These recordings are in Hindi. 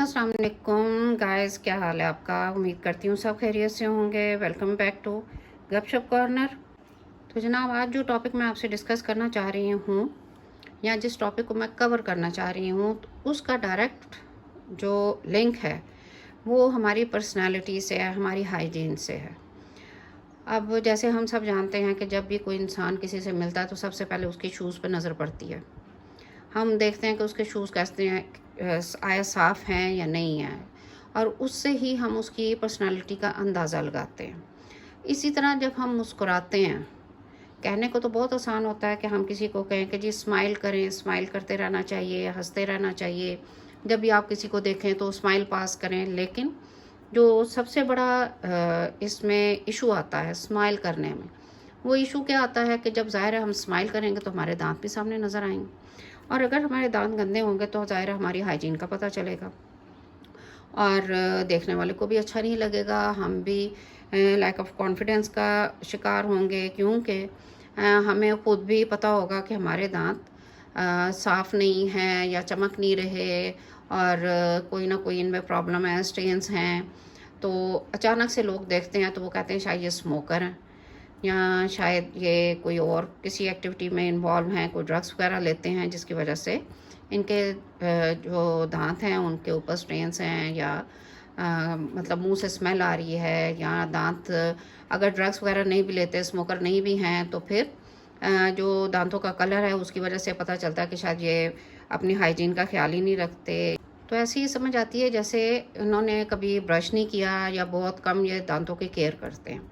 अस्सलाम वालेकुम गाइस, क्या हाल है आपका। उम्मीद करती हूँ सब खैरियत से होंगे। वेलकम बैक टू गपशप कॉर्नर। तो जनाब, आज जो टॉपिक मैं आपसे डिस्कस करना चाह रही हूँ या जिस टॉपिक को मैं कवर करना चाह रही हूँ, तो उसका डायरेक्ट जो लिंक है वो हमारी पर्सनालिटी से है, हमारी हाइजीन से है। अब जैसे हम सब जानते हैं कि जब भी कोई इंसान किसी से मिलता है तो सबसे पहले उसके शूज़ पर नज़र पड़ती है। हम देखते हैं कि उसके शूज़ कैसे हैं, आया साफ़ हैं या नहीं हैं, और उससे ही हम उसकी पर्सनालिटी का अंदाज़ा लगाते हैं। इसी तरह जब हम मुस्कुराते हैं, कहने को तो बहुत आसान होता है कि हम किसी को कहें कि जी स्माइल करें, स्माइल करते रहना चाहिए, हंसते रहना चाहिए, जब भी आप किसी को देखें तो स्माइल पास करें। लेकिन जो सबसे बड़ा इसमें इशू आता है स्माइल करने में, वो इशू क्या आता है कि जब ज़ाहिर है हम स्माइल करेंगे तो हमारे दांत भी सामने नज़र आएंगे, और अगर हमारे दांत गंदे होंगे तो ज़ाहिर है हमारी हाइजीन का पता चलेगा, और देखने वाले को भी अच्छा नहीं लगेगा। हम भी लैक ऑफ कॉन्फिडेंस का शिकार होंगे, क्योंकि हमें ख़ुद भी पता होगा कि हमारे दांत साफ़ नहीं हैं या चमक नहीं रहे, और कोई ना कोई इनमें प्रॉब्लम है, स्टेन्स हैं। तो अचानक से लोग देखते हैं तो वो कहते हैं शायद ये स्मोकर हैं, या शायद ये कोई और किसी एक्टिविटी में इन्वॉल्व हैं, कोई ड्रग्स वगैरह लेते हैं, जिसकी वजह से इनके जो दांत हैं उनके ऊपर स्ट्रेन्स हैं, या मतलब मुंह से स्मेल आ रही है, या दांत अगर ड्रग्स वगैरह नहीं भी लेते, स्मोकर नहीं भी हैं, तो फिर जो दांतों का कलर है उसकी वजह से पता चलता है कि शायद ये अपनी हाइजीन का ख्याल ही नहीं रखते। तो ऐसी ही समझ आती है जैसे उन्होंने कभी ब्रश नहीं किया, या बहुत कम ये दांतों की केयर करते हैं।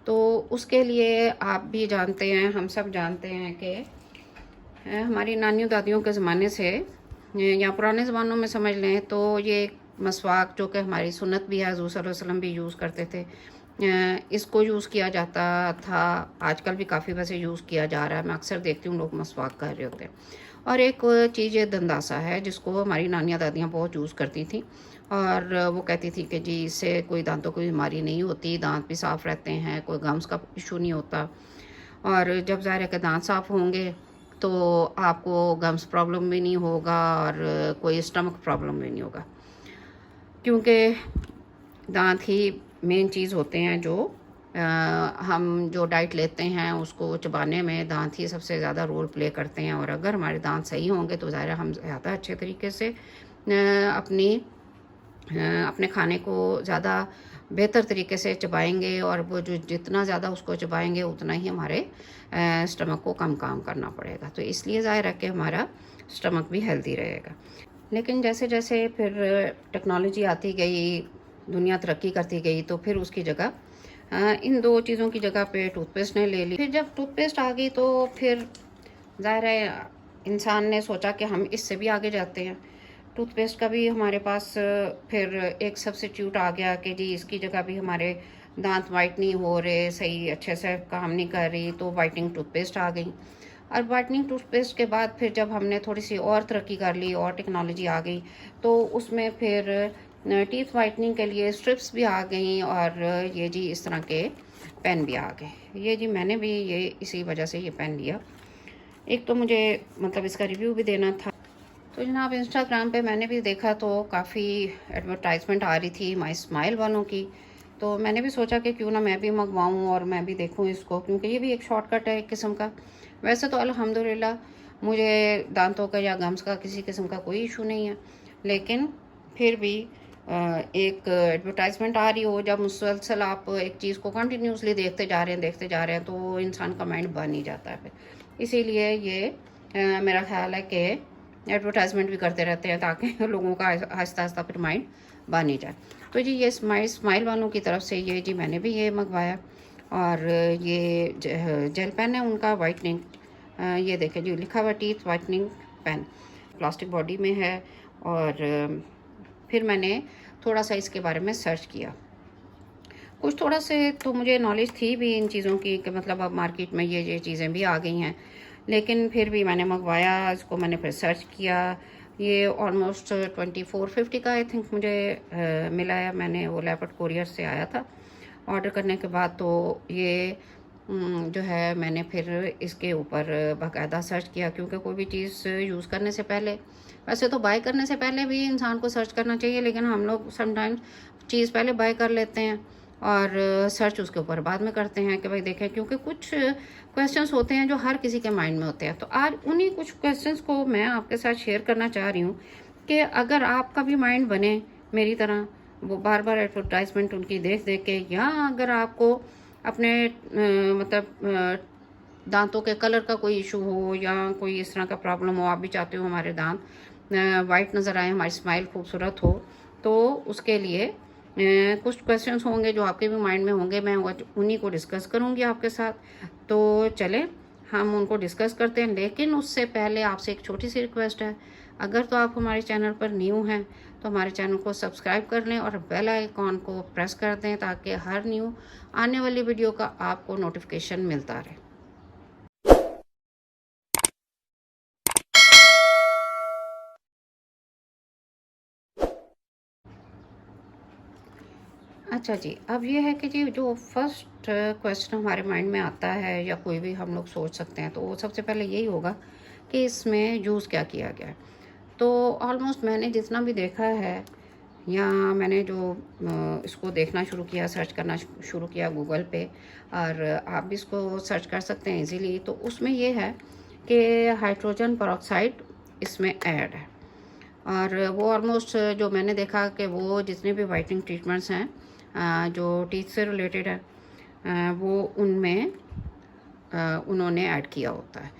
तो उसके लिए आप भी जानते हैं, हम सब जानते हैं कि हमारी नानियों दादियों के ज़माने से या पुराने ज़मानों में समझ लें तो ये मसवाक, जो कि हमारी सुन्नत भी है, हुज़ूर सल्लल्लाहु अलैहि वसल्लम भी यूज़ करते थे, इसको यूज़ किया जाता था। आजकल भी काफ़ी वैसे यूज़ किया जा रहा है, मैं अक्सर देखती हूँ लोग मसवाक कर रहे होते हैं। और एक चीज़ ये दंदासा है जिसको हमारी नानियाँ दादियाँ बहुत यूज़ करती थी, और वो कहती थी कि जी इससे कोई दांतों की बीमारी नहीं होती, दांत भी साफ़ रहते हैं, कोई गम्स का इशू नहीं होता, और जब ज़ाहिर है कि दांत साफ़ होंगे तो आपको गम्स प्रॉब्लम भी नहीं होगा, और कोई स्टमक प्रॉब्लम भी नहीं होगा, क्योंकि दांत ही मेन चीज़ होते हैं जो हम जो डाइट लेते हैं उसको चबाने में दांत ही सबसे ज़्यादा रोल प्ले करते हैं। और अगर हमारे दांत सही होंगे तो ज़ाहिर है हम ज़्यादा अच्छे तरीके से अपने खाने को ज़्यादा बेहतर तरीके से चबाएंगे, और वो जो जितना ज़्यादा उसको चबाएंगे उतना ही हमारे स्टमक को कम काम करना पड़ेगा। तो इसलिए ज़ाहिर है कि हमारा स्टमक भी हेल्दी रहेगा। लेकिन जैसे जैसे फिर टेक्नोलॉजी आती गई, दुनिया तरक्की करती गई, तो फिर उसकी जगह इन दो चीज़ों की जगह पे टूथपेस्ट ने ले ली। फिर जब टूथपेस्ट आ गई तो फिर ज़ाहिर है इंसान ने सोचा कि हम इससे भी आगे जाते हैं। टूथपेस्ट का भी हमारे पास फिर एक सब्स्टिट्यूट आ गया कि जी इसकी जगह भी हमारे दांत वाइट नहीं हो रहे, सही अच्छे से काम नहीं कर रही, तो वाइटनिंग टूथपेस्ट आ गई। और वाइटनिंग टूथपेस्ट के बाद फिर जब हमने थोड़ी सी और तरक्की कर ली और टेक्नोलॉजी आ गई, तो उसमें फिर टीथ वाइटनिंग के लिए स्ट्रिप्स भी आ गई, और ये जी इस तरह के पेन भी आ गए। ये जी मैंने भी ये इसी वजह से ये पेन लिया। एक तो मुझे मतलब इसका रिव्यू भी देना था। तो जनाब, इंस्टाग्राम पे मैंने भी देखा तो काफ़ी एडवर्टाइजमेंट आ रही थी माई स्माइल वालों की, तो मैंने भी सोचा कि क्यों ना मैं भी मंगवाऊँ और मैं भी देखूँ इसको, क्योंकि ये भी एक शॉर्टकट है एक किस्म का। वैसे तो अल्हम्दुलिल्लाह मुझे दांतों का या गम्स का किसी किस्म का कोई इशू नहीं है, लेकिन फिर भी एक एडवर्टाइजमेंट आ रही हो, जब मुसलसल आप एक चीज़ को कंटिन्यूसली देखते जा रहे हैं तो इंसान का माइंड बन ही जाता है फिर। इसीलिए ये मेरा ख्याल है कि एडवर्टाइजमेंट भी करते रहते हैं ताकि लोगों का आहिस्ता आहिस्ता फिर माइंड बन ही जाए। तो जी ये स्माइल वालों की तरफ से ये जी मैंने भी ये मंगवाया, और ये जेल पेन है उनका वाइटनिंग, ये देखें जी लिखा हुआ teeth whitening pen, plastic body में है। और फिर मैंने थोड़ा सा इसके बारे में सर्च किया, कुछ थोड़ा से तो मुझे नॉलेज थी भी इन चीज़ों की कि मतलब अब मार्केट में ये चीज़ें भी आ गई हैं, लेकिन फिर भी मैंने मंगवाया इसको, मैंने फिर सर्च किया। ये ऑलमोस्ट 2450 का आई थिंक मुझे मिला है। मैंने वो लेपर्ड कोरियर से आया था ऑर्डर करने के बाद। तो ये जो है मैंने फिर इसके ऊपर बाकायदा सर्च किया, क्योंकि कोई भी चीज़ यूज़ करने से पहले, वैसे तो बाय करने से पहले भी इंसान को सर्च करना चाहिए, लेकिन हम लोग समटाइम्स चीज़ पहले बाय कर लेते हैं और सर्च उसके ऊपर बाद में करते हैं कि भाई देखें, क्योंकि कुछ क्वेश्चंस होते हैं जो हर किसी के माइंड में होते हैं। तो आज उन्हीं कुछ क्वेश्चंस को मैं आपके साथ शेयर करना चाह रही हूँ कि अगर आपका भी माइंड बने मेरी तरह, वो बार बार एडवर्टाइजमेंट उनकी देख देख के, या अगर आपको अपने मतलब दांतों के कलर का कोई इशू हो या कोई इस तरह का प्रॉब्लम हो, आप भी चाहते हो हमारे दांत वाइट नज़र आए, हमारी स्माइल खूबसूरत हो, तो उसके लिए कुछ क्वेश्चंस होंगे जो आपके भी माइंड में होंगे, मैं उन्हीं को डिस्कस करूंगी आपके साथ। तो चलें हम उनको डिस्कस करते हैं, लेकिन उससे पहले आपसे एक छोटी सी रिक्वेस्ट है। अगर तो आप हमारे चैनल पर न्यू हैं तो हमारे चैनल को सब्सक्राइब कर लें और बेल आइकॉन को प्रेस कर दें, ताकि हर न्यू आने वाली वीडियो का आपको नोटिफिकेशन मिलता रहे। अच्छा जी, अब ये है कि जी जो फर्स्ट क्वेश्चन हमारे माइंड में आता है या कोई भी हम लोग सोच सकते हैं, तो वो सबसे पहले यही होगा कि इसमें यूज़ क्या किया गया है। तो ऑलमोस्ट मैंने जितना भी देखा है, या मैंने जो इसको देखना शुरू किया, सर्च करना शुरू किया गूगल पे, और आप भी इसको सर्च कर सकते हैं इजीली, तो उसमें ये है कि हाइड्रोजन पेरोक्साइड इसमें ऐड है। और वो ऑलमोस्ट जो मैंने देखा कि वो जितने भी वाइटनिंग ट्रीटमेंट्स हैं जो टीथ से रिलेटेड है, वो उनमें उन्होंने ऐड किया होता है,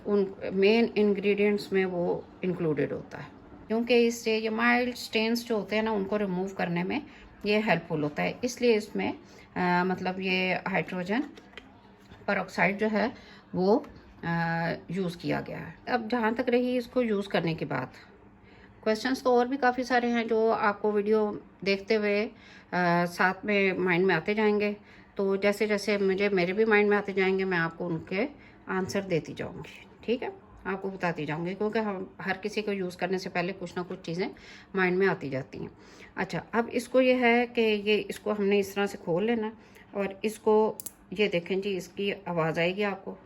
उन मेन इंग्रेडिएंट्स में वो इंक्लूडेड होता है, क्योंकि इससे ये माइल्ड स्टेन्स जो होते हैं ना, उनको रिमूव करने में ये हेल्पफुल होता है। इसलिए इसमें मतलब ये हाइड्रोजन पेरोक्साइड जो है वो यूज़ किया गया है। अब जहाँ तक रही इसको यूज़ करने की बात, क्वेश्चंस तो और भी काफ़ी सारे हैं जो आपको वीडियो देखते हुए साथ में माइंड में आते जाएंगे। तो जैसे जैसे मेरे भी माइंड में आते जाएंगे, मैं आपको उनके आंसर देती जाऊंगी, ठीक है, आपको बताती जाऊंगी, क्योंकि हम हर किसी को यूज़ करने से पहले कुछ ना कुछ चीज़ें माइंड में आती जाती हैं। अच्छा, अब इसको ये है कि ये इसको हमने इस तरह से खोल लेना, और इसको ये देखें जी, इसकी आवाज़ आएगी आपको,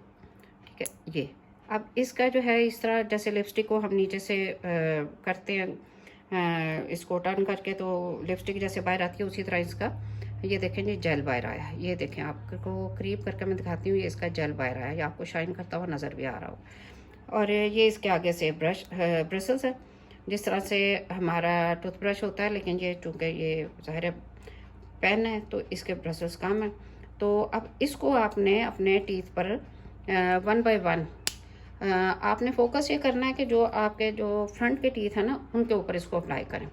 ठीक है। ये अब इसका जो है इस तरह, जैसे लिपस्टिक को हम नीचे से करते हैं, इसको टर्न करके तो लिपस्टिक जैसे बाहर आती है, उसी तरह इसका ये देखें जी जेल बाहर आया है। ये देखें, आपको करीब करके मैं दिखाती हूँ, ये इसका जेल बाहर आया है, ये आपको शाइन करता हुआ नज़र भी आ रहा हो। और ये इसके आगे से ब्रशल्स है, जिस तरह से हमारा टूथब्रश होता है, लेकिन ये चूँकि ये ज़ाहिर है पेन है तो इसके ब्रशल्स कम है। तो अब इसको आपने अपने टीथ पर वन बाय वन आपने फोकस ये करना है कि जो आपके जो फ्रंट के टीथ है ना, उनके ऊपर इसको अप्लाई करें,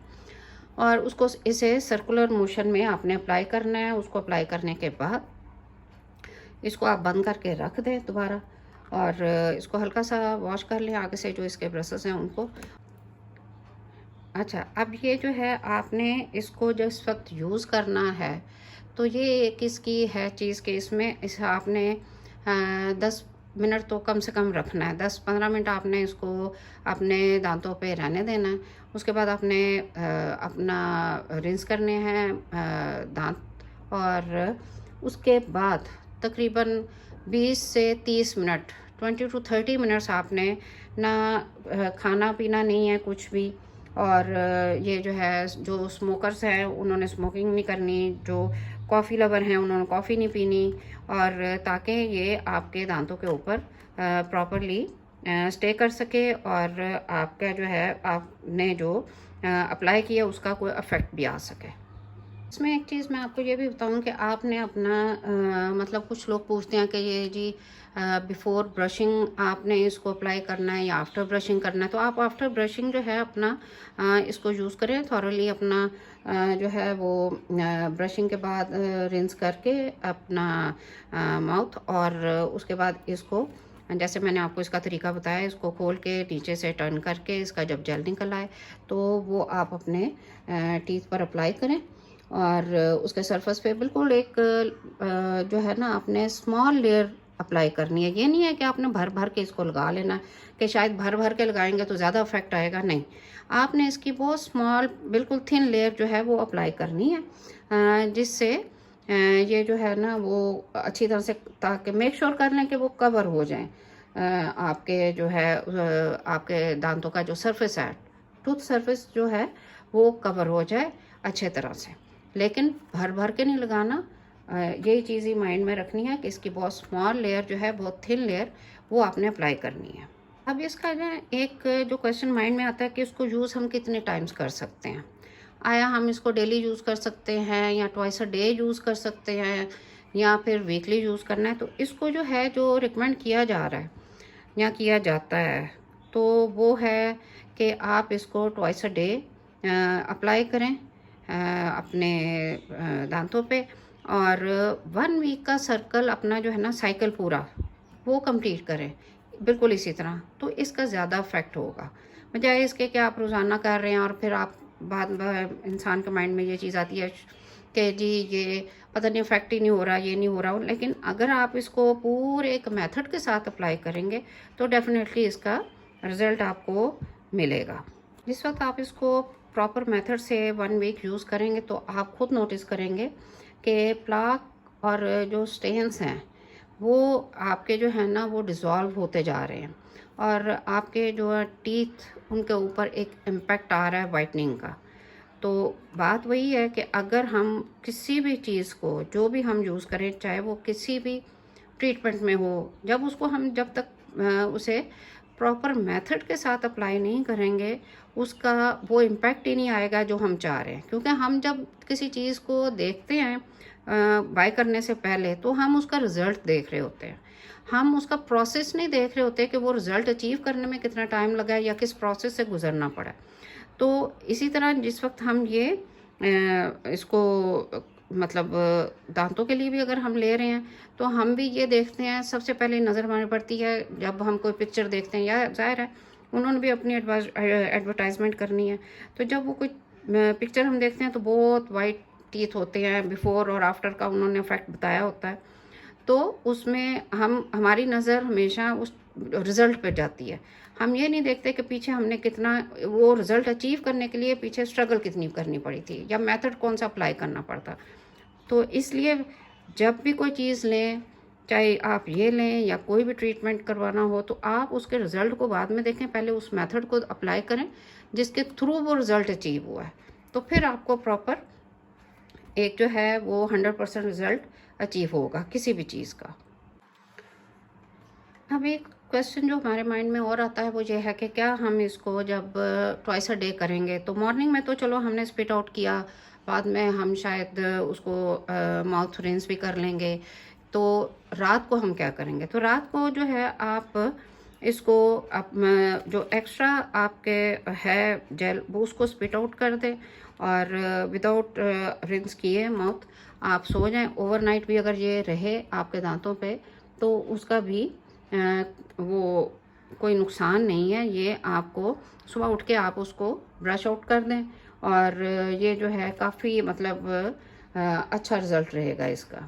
और उसको इसे सर्कुलर मोशन में आपने अप्लाई करना है। उसको अप्लाई करने के बाद इसको आप बंद करके रख दें दोबारा, और इसको हल्का सा वॉश कर लें आगे से जो इसके ब्रशेस हैं उनको। अच्छा, अब ये जो है आपने इसको जिस वक्त यूज़ करना है, तो ये किसकी है चीज़ कि इसमें इस आपने 10 मिनट तो कम से कम रखना है। 10-15 मिनट आपने इसको अपने दांतों पे रहने देना है। उसके बाद आपने अपना रिंस करने हैं दांत, और उसके बाद तकरीबन 20 से 30 मिनट, 20 to 30 मिनट्स आपने ना खाना पीना नहीं है कुछ भी। और ये जो है, जो स्मोकर्स हैं उन्होंने स्मोकिंग नहीं करनी, जो कॉफ़ी लवर हैं उन्होंने कॉफ़ी नहीं पीनी, और ताकि ये आपके दांतों के ऊपर प्रॉपरली स्टे कर सके, और आपका जो है आपने जो अप्लाई किया उसका कोई अफेक्ट भी आ सके। इसमें एक चीज़ मैं आपको ये भी बताऊं कि आपने अपना मतलब कुछ लोग पूछते हैं कि ये जी बिफ़ोर ब्रशिंग आपने इसको अप्लाई करना है या आफ्टर ब्रशिंग करना है, तो आप आफ्टर ब्रशिंग जो है अपना इसको यूज़ करें थॉरली, अपना जो है वो ब्रशिंग के बाद रिंस करके अपना माउथ, और उसके बाद इसको जैसे मैंने आपको इसका तरीका बताया, इसको खोल के नीचे से टर्न करके इसका जब जेल निकल आए तो वो आप अपने टीथ पर अप्लाई करें, और उसके सरफेस पे बिल्कुल एक जो है ना, आपने स्मॉल लेयर अप्लाई करनी है। ये नहीं है कि आपने भर भर के इसको लगा लेना, कि शायद भर भर के लगाएंगे तो ज़्यादा इफेक्ट आएगा, नहीं, आपने इसकी बहुत स्मॉल बिल्कुल थिन लेयर जो है वो अप्लाई करनी है, जिससे ये जो है ना वो अच्छी तरह से, ताकि मेक श्योर कर लें कि वो कवर हो जाएं। आपके जो है आपके दांतों का जो सरफेस है, टूथ सरफेस जो है वो कवर हो जाए अच्छे तरह से, लेकिन भर भर के नहीं लगाना। यही चीज़ ही माइंड में रखनी है कि इसकी बहुत स्मॉल लेयर जो है, बहुत थिन लेयर, वो आपने अप्लाई करनी है। अब इसका जो एक जो क्वेश्चन माइंड में आता है कि इसको यूज़ हम कितने टाइम्स कर सकते हैं। आया हम इसको डेली यूज़ कर सकते हैं, या ट्वाइस अ डे यूज़ कर सकते हैं, या फिर वीकली यूज़ करना है। तो इसको जो है, जो रिकमेंड किया जा रहा है या किया जाता है, तो वो है कि आप इसको ट्वाइस अ डे अप्लाई करें अपने दांतों पे, और 1 वीक का सर्कल अपना जो है ना, साइकिल पूरा वो कंप्लीट करें बिल्कुल इसी तरह। तो इसका ज़्यादा इफेक्ट होगा, बजाय इसके कि आप रोज़ाना कर रहे हैं और फिर आप बाद में इंसान के माइंड में ये चीज़ आती है कि जी ये पता नहीं इफेक्ट ही नहीं हो रहा, ये नहीं हो रहा। लेकिन अगर आप इसको पूरे एक मेथड के साथ अप्लाई करेंगे तो डेफिनेटली इसका रिज़ल्ट आपको मिलेगा। जिस वक्त आप इसको प्रॉपर मेथड से 1 वीक यूज़ करेंगे तो आप खुद नोटिस करेंगे कि प्लाक और जो स्टेन्स हैं वो आपके जो है ना वो डिज़ोल्व होते जा रहे हैं, और आपके जो टीथ उनके ऊपर एक इम्पैक्ट आ रहा है वाइटनिंग का। तो बात वही है कि अगर हम किसी भी चीज़ को, जो भी हम यूज़ करें, चाहे वो किसी भी ट्रीटमेंट में हो, जब तक उसे प्रॉपर मेथड के साथ अप्लाई नहीं करेंगे, उसका वो इम्पैक्ट ही नहीं आएगा जो हम चाह रहे हैं। क्योंकि हम जब किसी चीज़ को देखते हैं बाय करने से पहले, तो हम उसका रिज़ल्ट देख रहे होते हैं, हम उसका प्रोसेस नहीं देख रहे होते कि वो रिज़ल्ट अचीव करने में कितना टाइम लगा है या किस प्रोसेस से गुजरना पड़ा। तो इसी तरह जिस वक्त हम ये इसको मतलब दांतों के लिए भी अगर हम ले रहे हैं, तो हम भी ये देखते हैं, सबसे पहले नज़र हमारी पड़ती है जब हम कोई पिक्चर देखते हैं, या ज़ाहिर है उन्होंने भी अपनी एडवर्टाइजमेंट करनी है। तो जब वो कोई पिक्चर हम देखते हैं तो बहुत वाइट टीथ होते हैं, बिफोर और आफ्टर का उन्होंने इफेक्ट बताया होता है। तो उसमें हमारी नज़र हमेशा उस रिज़ल्ट पे जाती है। हम ये नहीं देखते कि पीछे हमने कितना वो रिज़ल्ट अचीव करने के लिए पीछे स्ट्रगल कितनी करनी पड़ी थी, या मेथड कौन सा अप्लाई करना पड़ता। तो इसलिए जब भी कोई चीज़ लें, चाहे आप ये लें या कोई भी ट्रीटमेंट करवाना हो, तो आप उसके रिज़ल्ट को बाद में देखें, पहले उस मेथड को अप्लाई करें जिसके थ्रू वो रिज़ल्ट अचीव हुआ है। तो फिर आपको प्रॉपर एक जो है वो 100% रिज़ल्ट अचीव होगा किसी भी चीज़ का। अब एक क्वेश्चन जो हमारे माइंड में और आता है वो ये है कि क्या हम इसको जब ट्वाइस अ डे करेंगे, तो मॉर्निंग में तो चलो हमने स्पिट आउट किया, बाद में हम शायद उसको माउथ रिंस भी कर लेंगे। तो रात को हम क्या करेंगे? तो रात को जो है आप इसको जो एक्स्ट्रा आपके है जेल, वो उसको स्पिट आउट कर दें, और विदाउट रिंस किए माउथ आप सो जाएं। ओवरनाइट भी अगर ये रहे आपके दांतों पे तो उसका भी वो कोई नुकसान नहीं है। ये आपको सुबह उठ के आप उसको ब्रश आउट कर दें, और ये जो है काफ़ी मतलब अच्छा रिज़ल्ट रहेगा इसका।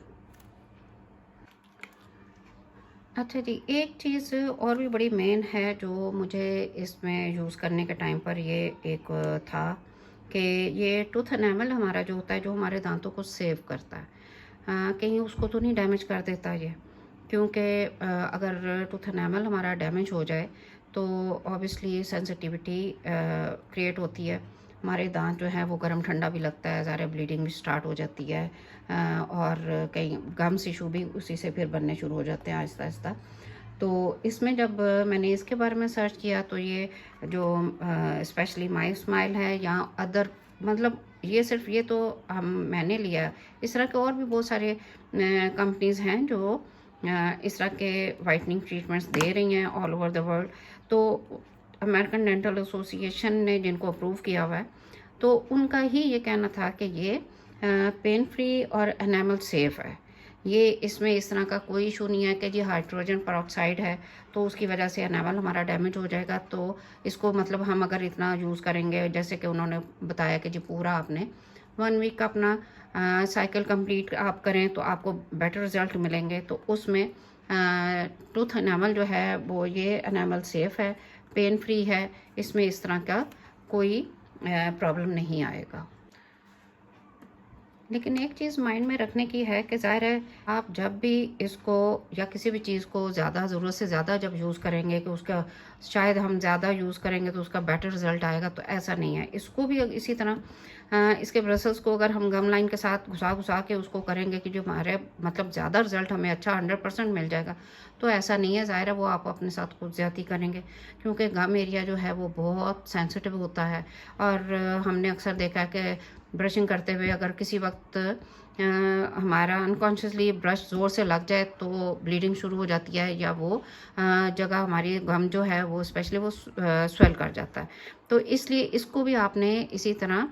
अच्छा जी, एक चीज़ और भी बड़ी मेन है जो मुझे इसमें यूज़ करने के टाइम पर ये एक था कि ये टूथ एनेमल हमारा जो होता है, जो हमारे दांतों को सेव करता है, कहीं उसको तो नहीं डैमेज कर देता ये। क्योंकि अगर टूथ एनेमल हमारा डैमेज हो जाए तो ऑब्वियसली सेंसिटिविटी क्रिएट होती है, हमारे दांत जो है वो गर्म ठंडा भी लगता है, ज़्यादा ब्लीडिंग भी स्टार्ट हो जाती है, और कई गम्स इशू भी उसी से फिर बनने शुरू हो जाते हैं आहिस्ता आहिस्ता। तो इसमें जब मैंने इसके बारे में सर्च किया तो ये जो स्पेशली माई स्माइल है या अदर, मतलब ये सिर्फ ये तो मैंने लिया, इस तरह के और भी बहुत सारे कंपनीज़ हैं जो इस तरह के वाइटनिंग ट्रीटमेंट्स दे रही हैं ऑल ओवर द वर्ल्ड। तो अमेरिकन डेंटल एसोसिएशन ने जिनको अप्रूव किया हुआ है, तो उनका ही ये कहना था कि ये पेन फ्री और एनामल सेफ़ है। ये इसमें इस तरह का कोई इशू नहीं है कि जी हाइड्रोजन पेरोक्साइड है तो उसकी वजह से एनामल हमारा डैमेज हो जाएगा। तो इसको मतलब हम अगर इतना यूज़ करेंगे, जैसे कि उन्होंने बताया कि जी पूरा आपने 1 वीक का अपना साइकिल कंप्लीट आप करें तो आपको बेटर रिज़ल्ट मिलेंगे। तो उसमें टूथ एनामल जो है वो ये एनामल सेफ़ है, पेन फ्री है, इसमें इस तरह का कोई प्रॉब्लम नहीं आएगा। लेकिन एक चीज़ माइंड में रखने की है कि ज़ाहिर है आप जब भी इसको या किसी भी चीज़ को ज़्यादा ज़रूरत से ज़्यादा जब यूज़ करेंगे कि उसका शायद हम ज़्यादा यूज़ करेंगे तो उसका बेटर रिज़ल्ट आएगा, तो ऐसा नहीं है। इसको भी इसी तरह इसके ब्रसल्स को अगर हम गम लाइन के साथ घुसा-घुसा के उसको करेंगे कि जो हमारे मतलब ज़्यादा रिज़ल्ट हमें अच्छा 100% मिल जाएगा, तो ऐसा नहीं है। ज़ाहिर है वो आप अपने साथ खुद ज़्यादती करेंगे, क्योंकि गम एरिया जो है वो बहुत सेंसिटिव होता है। और हमने अक्सर देखा है कि ब्रशिंग करते हुए अगर किसी वक्त हमारा अनकॉन्शियसली ब्रश ज़ोर से लग जाए तो ब्लीडिंग शुरू हो जाती है, या वो जगह हमारी गम जो है वो स्पेशली वो स्वेल कर जाता है। तो इसलिए इसको भी आपने इसी तरह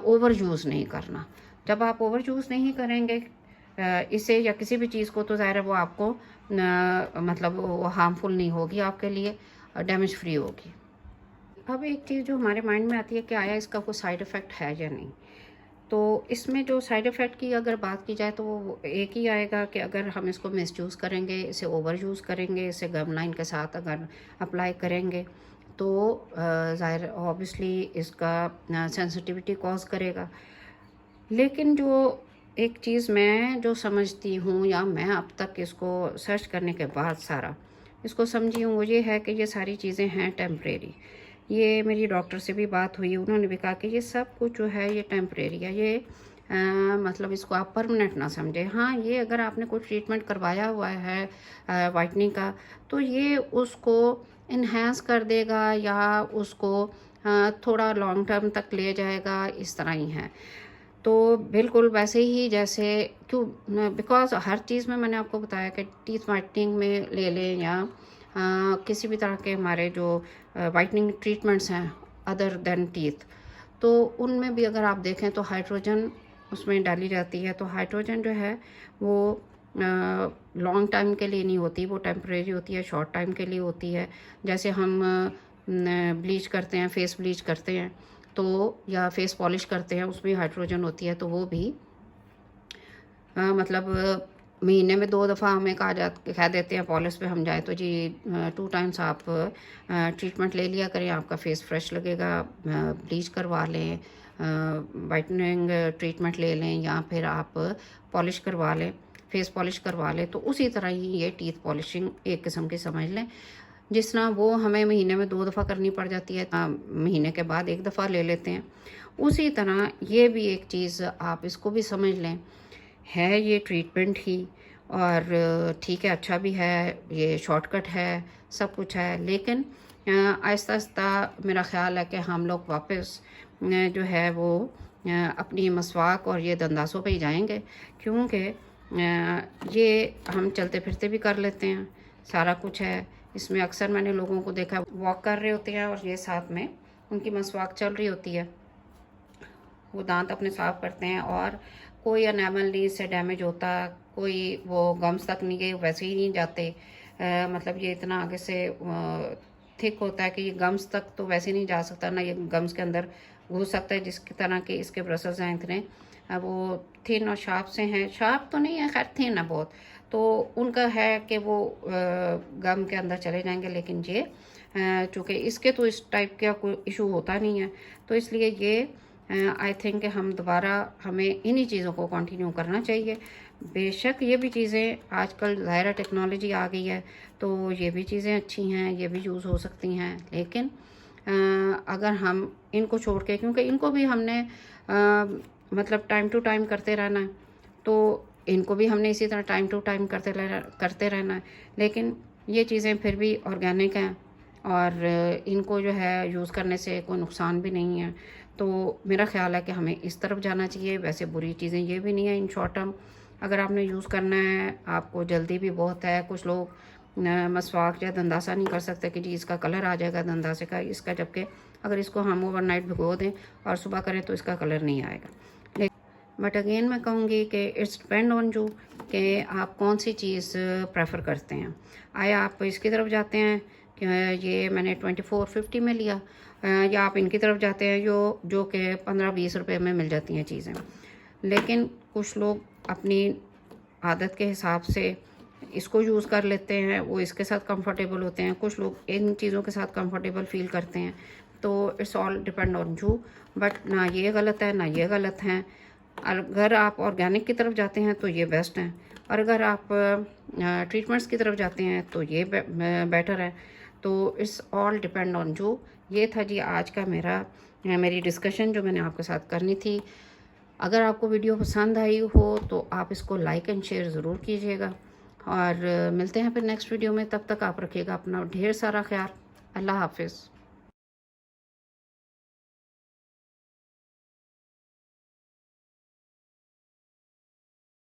ओवर यूज़ नहीं करना। जब आप ओवर यूज़ नहीं करेंगे इसे या किसी भी चीज़ को, तो ज़ाहिर है वो आपको मतलब वो हार्मफुल नहीं होगी आपके लिए, डैमेज फ्री होगी। अब एक चीज़ जो हमारे माइंड में आती है कि आया इसका कोई साइड इफ़ेक्ट है या नहीं। तो इसमें जो साइड इफ़ेक्ट की अगर बात की जाए तो वो एक ही आएगा कि अगर हम इसको मिसयूज़ करेंगे, इसे ओवर यूज़ करेंगे, इसे गम लाइन के साथ अगर अप्लाई करेंगे, तो ज़ाहिर ऑब्वियसली इसका सेंसिटिविटी कॉज़ करेगा। लेकिन जो एक चीज़ मैं जो समझती हूँ, या मैं अब तक इसको सर्च करने के बाद सारा इसको समझी हूँ, वो ये है कि ये सारी चीज़ें हैं टेम्परेरी। ये मेरी डॉक्टर से भी बात हुई, उन्होंने भी कहा कि ये सब कुछ जो है ये टेम्परेरी है, ये मतलब इसको आप परमानेंट ना समझें। हाँ, ये अगर आपने कोई ट्रीटमेंट करवाया हुआ है वाइटनिंग का, तो ये उसको इन्हेंस कर देगा या उसको थोड़ा लॉन्ग टर्म तक ले जाएगा, इस तरह ही है। तो बिल्कुल वैसे ही जैसे क्यों, बिकॉज़ हर चीज़ में मैंने आपको बताया कि टीथ व्हाइटनिंग में ले लें या किसी भी तरह के हमारे जो व्हाइटनिंग ट्रीटमेंट्स हैं अदर देन टीथ, तो उनमें भी अगर आप देखें तो हाइड्रोजन उसमें डाली जाती है। तो हाइड्रोजन जो है वो लॉन्ग टाइम के लिए नहीं होती, वो टेम्परेरी होती है, शॉर्ट टाइम के लिए होती है। जैसे हम ब्लीच करते हैं, फेस ब्लीच करते हैं तो, या फेस पॉलिश करते हैं, उसमें हाइड्रोजन होती है, तो वो भी मतलब महीने में 2 दफ़ा हमें कह देते हैं पॉलिश पे हम जाएँ तो जी 2 टाइम्स आप ट्रीटमेंट ले लिया करें, आपका फेस फ्रेश लगेगा। ब्लीच करवा लें, व्हाइटनिंग ट्रीटमेंट ले लें, या फिर आप पॉलिश करवा लें, फेस पॉलिश करवा लें। तो उसी तरह ही ये टीथ पॉलिशिंग एक किस्म की समझ लें। जिस तरह वो हमें महीने में 2 दफ़ा करनी पड़ जाती है, महीने के बाद 1 दफ़ा ले लेते हैं, उसी तरह ये भी एक चीज़ आप इसको भी समझ लें, है ये ट्रीटमेंट ही। और ठीक है, अच्छा भी है, ये शॉर्टकट है, सब कुछ है, लेकिन आहिस्ता-आहिस्ता मेरा ख़्याल है कि हम लोग वापस जो है वो अपनी मसवाक और ये दंदासों पे ही जाएँगे, क्योंकि ये हम चलते-फिरते भी कर लेते हैं, सारा कुछ है। इसमें अक्सर मैंने लोगों को देखा वॉक कर रहे होते हैं और ये साथ में उनकी मसवाक चल रही होती है, वो दांत अपने साफ करते हैं और कोई एनामल नहीं इससे डैमेज होता, कोई वो गम्स तक नहीं गए, वैसे ही नहीं जाते। मतलब ये इतना आगे से थिक होता है कि ये गम्स तक तो वैसे नहीं जा सकता, ना ये गम्स के अंदर घुस सकता है, जिसकी तरह के इसके ब्रसल्स हैं इतने वो थिन और शार्प से हैं। शार्प तो नहीं है, खैर थिन है बहुत, तो उनका है कि वो गम के अंदर चले जाएंगे। लेकिन ये चूँकि इसके तो इस टाइप का कोई इशू होता नहीं है, तो इसलिए ये आई थिंक हम दोबारा हमें इन्हीं चीज़ों को कंटिन्यू करना चाहिए। बेशक ये भी चीज़ें आजकल ज़ाहिर टेक्नोलॉजी आ गई है, तो ये भी चीज़ें अच्छी हैं, ये भी यूज़ हो सकती हैं, लेकिन अगर हम इनको छोड़ के, क्योंकि इनको भी हमने मतलब टाइम टू टाइम करते रहना है, तो इनको भी हमने इसी तरह टाइम टू टाइम करते रहना है। लेकिन ये चीज़ें फिर भी ऑर्गेनिक हैं और इनको जो है यूज़ करने से कोई नुकसान भी नहीं है। तो मेरा ख़्याल है कि हमें इस तरफ जाना चाहिए। वैसे बुरी चीज़ें ये भी नहीं है इन शॉर्ट टर्म, अगर आपने यूज़ करना है, आपको जल्दी भी बहुत है। कुछ लोग मसवाक या दंदासा नहीं कर सकते कि जी इसका कलर आ जाएगा दंदासे का, इसका, जबकि अगर इसको हम ओवरनाइट भिगो दें और सुबह करें तो इसका कलर नहीं आएगा। बट अगेन मैं कहूँगी कि इट्स डिपेंड ऑन यू कि आप कौन सी चीज़ प्रेफर करते हैं। आया आप इसकी तरफ जाते हैं कि ये मैंने 2450 में लिया, या आप इनकी तरफ जाते हैं जो कि 15-20 रुपए में मिल जाती हैं चीज़ें। लेकिन कुछ लोग अपनी आदत के हिसाब से इसको यूज़ कर लेते हैं, वो इसके साथ कंफर्टेबल होते हैं। कुछ लोग इन चीज़ों के साथ कंफर्टेबल फील करते हैं। तो it's all depend on you. But ना ये गलत है ना ये गलत है, अगर आप ऑर्गेनिक की तरफ जाते हैं तो ये बेस्ट हैं, और अगर आप ट्रीटमेंट्स की तरफ जाते हैं तो ये बेटर है। तो इट्स ऑल डिपेंड ऑन जो। ये था जी आज का मेरी डिस्कशन जो मैंने आपके साथ करनी थी। अगर आपको वीडियो पसंद आई हो तो आप इसको लाइक एंड शेयर ज़रूर कीजिएगा, और मिलते हैं फिर नेक्स्ट वीडियो में। तब तक आप रखिएगा अपना ढेर सारा ख्याल। अल्लाह हाफिज़।